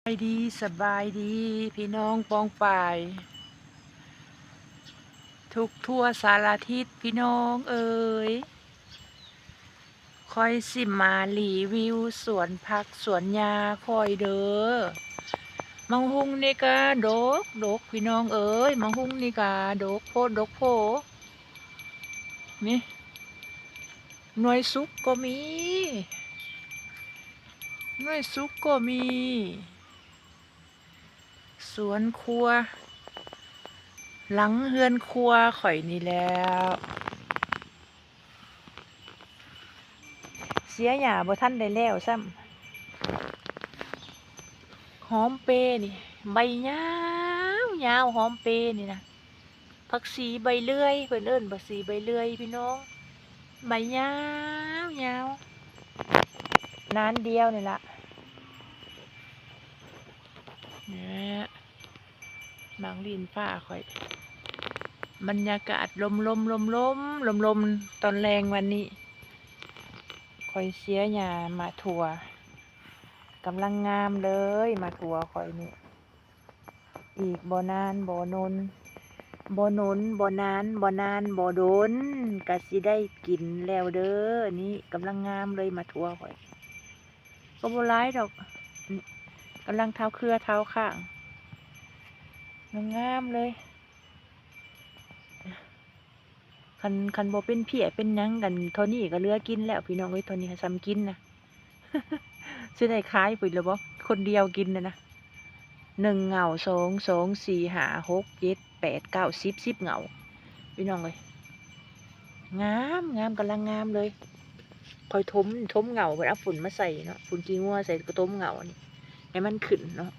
สบายดีพี่น้องปองป่ายทุกทั่วสารทิศพี่น้องเอ๋ยคอยสิมารีวิวสวนผักสวนยาคอยเด้อมังหุงนี่กะดกพี่น้องเอ๋ยมังหุงนี่กะดกโพนี่หน่วยซุกก็มีหน่วยซุกก็มีสวนครัวหลังเฮือนครัวข่อยนี่แล้วเสียหญ้าบ่ทันได้แล้วซ้ำหอมเปรย์นี่ใบยาวหอมเปรย์นี่นะผักสีใบเลื่อยเพิ่นเอิ้นผักสีใบเลื่อยพี่น้องใบยาวนานเดียวนี่ล่ะเนี่ยบางดินฟ้าข่อยบรรยากาศลมตอนแรงวันนี้ข่อยเสียหญ้ามาถั่วกำลังงามเลยมาถั่วข่อยนี่อีกบ่นานบ่โดนก็สิได้กินแล้วเด้อนี่กำลังงามเลยมาถั่วข่อยก็บ่ร้ายดอกกำลังเท้าเครือเท้าข้างงามเลยคันบ่เป็นเพี้ยเป็นหยังกันเท่านี้ก็เหลือกินแล้วพี่น้องเอ้ยเท่านี้ซ้ำกินนะ สิได้ขายพุ่นแล้วบ่คนเดียวกินนะ1เหงา2 4 5 6 7 8 9 10เหงาพี่น้องเอ้ยงามกำลังงามเลยคอยทมเหงาไปเอาฝุ่นมาใส่เนาะฝุ่นขี้งัวใส่กระต้มเหงานี่ให้มันขึ้นเนาะ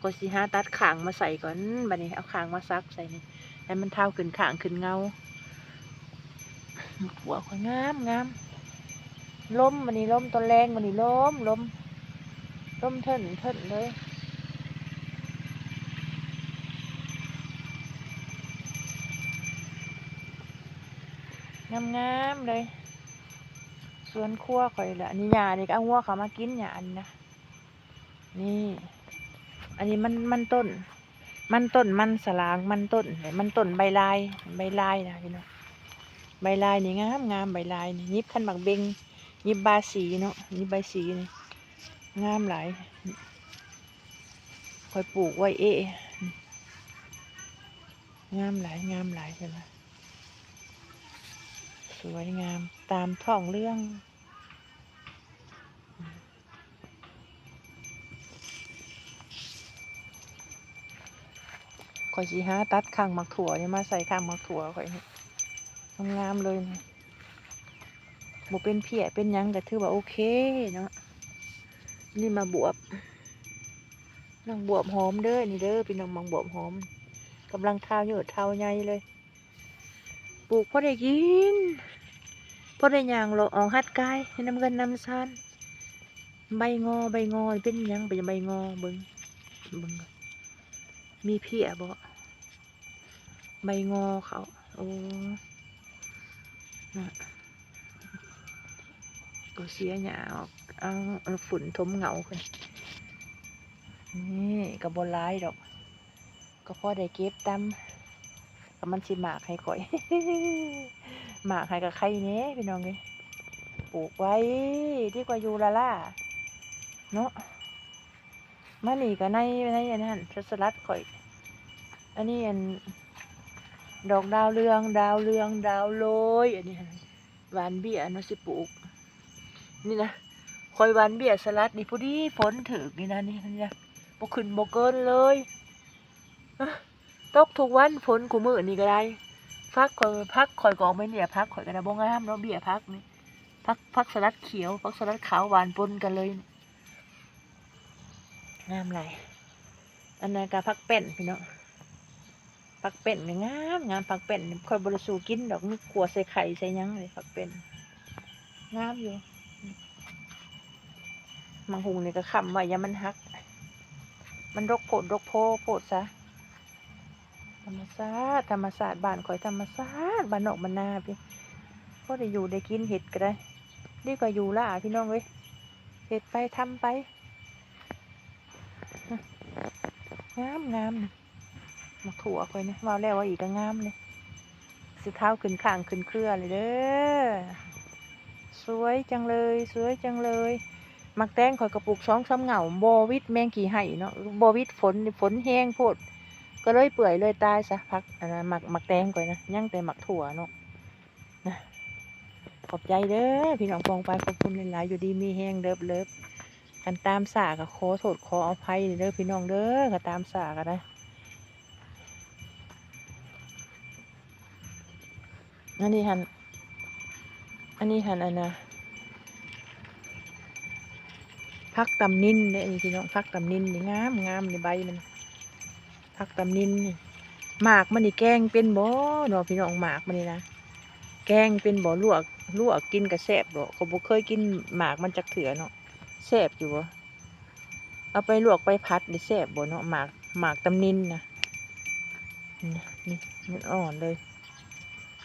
ก็สิหาตัดขางมาใส่ก่อนบัดนี้เอาขางมาซักใส่นี่ให้มันเท่าขึ้นขางขึ้นเงาหัวก็งามล้มวันนี้ล้มตอนแรงวันนี้ล้มเถินเลยงามเลยสวนครัวข่อยละนี่หญ้านี่ก็เอาวัวเขามากินหญ้าอันนะนี่อันนี้มันต้นมันสลางมันต้นใบลายนะพี่น้องใบลายนี่งามใบลายนี่ยิบขันหมักเบงยิบบาสีเนาะยิบใบสีนี่งามหลายคอยปลูกไว้งามหลายใช่ไหมสวยงามตามท้องเรื่องคอยสีหาตัดข้างหมักถั่วนี่มาใส่ข้างหมักถั่วคอยงามเลยนะบ่เป็นเพี้ยเป็นยังแต่ถือว่าโอเคเนาะนี่มาบวบน้องบวบหอมเด้อนี่เด้อพี่น้องมังบวบหอมกำลังเท้าเยอะเท้าใหญ่เลยปลูกพอได้กินพอได้ย่างเราออกฮัดกายให้น้ำเงินน้ำซานใบงอเป็นยังเป็นใบงอเบิ่งมีเพี้ยบ่ใบงอเขาโอ้นะก็เสียหญ้าออกเอาฝุ่นทมเหงาขึ้นนี่ก็บ่ร้ายดอกก็พอได้เก็บตำก็มันสิหมากให้ข่อย หมากให้กับใครเนี้ยพี่น้องเลยปลูกไว้ดีกว่าอยู่ละล่ะเนาะมาหนีกับในอันนั้นสลัดข่อยอันนี้อันดอกดาวเรืองดาวโรยอันนี้หวานเบี้ยเนาะสิปลูกนี่นะคอยหวานเบี้ยสลัดนี่พอดีฝนถึกนี่นะนี่นะบ่ขึ้นบ่เกินเลยตกทุกวันฝนกูมือนี่ก็ได้พักข่อยกองไม่เนี่ยพักข่อยกันนะบ่งามเนาะเบี้ยพักนี่พักสลัดเขียวพักสลัดขาวหวานปนกันเลยงามไรอันนั้นก็พักเป็นพี่น้องพักเป็นงามพักเป็นค่อยบริสุทธิ์กินดอกนี่ขัวใส่ไข่ใส่ยังเลยพักเป็นงามอยู่มังหุงนี่ก็ขำไว้อย่ามันหักมันรกโพดซะธรรมชาติบ้านข่อยธรรมชาติบ้านนอกบ้านนาพี่ก็ได้อยู่ได้กินเห็ดก็ได้ดีกว่าอยู่ละพี่น้องเว้ยเห็ดไปทำไป งามงามนี่มักถั่วค่อยนะว่าแล้วว่าอีกก็งามเลยสิเท้าขึ้นข้างขึ้นเครือเลยเด้อสวยจังเลยสวยจังเลยมักแตงข่อยกระปุก2-3เหงาบ่วิดแมงขี้ไห่เนาะบ่วิดฝนแห้งโพดก็เลยเปื่อยเลยตายซะพักอันนั้นมักแตงข่อยนะยังแต่มักถั่วเนาะนะขอบใจเด้อพี่น้องปองไปขอบคุณหลายๆอยู่ดีมีแห้งเลิฟกันตามสาก็ขอโทษขออภัยเด้อพี่น้องเด้อก็ตามสาก็ได้อันนี้หันอันนะพักตำนินเนี่ยนี่พี่น้องพักตำนินนี่งามงามในใบมันพักตำนินนี่หมากมันนี่แกงเป็นบ่เนาะพี่น้องหมากมันนี่นะแกงเป็นบ่ลวกกินกับแซ่บบ่เขาบ่เคยกินหมากมันจักเถื่อเนาะแซ่บอยู่บ่เอาไปลวกไปพัดนี่แซ่บบ่เนาะหมากตำนินนะนี่มันอ่อนเลย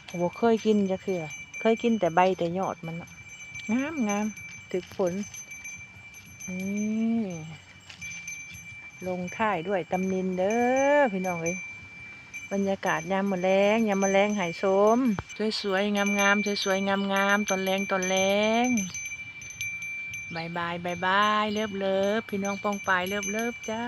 เขาบ่เคยกินจักเถื่อเคยกินแต่ใบแต่ยอดมันเนาะงามถึกฝนนี่ลงท้ายด้วยตำนินเด้อพี่น้องเอ้ยบรรยากาศยามมื้อแลงหายชมสวยๆงามๆสวยๆงามๆตอนแลงบายบายเลิฟพี่น้องปองปายเลิฟจ้า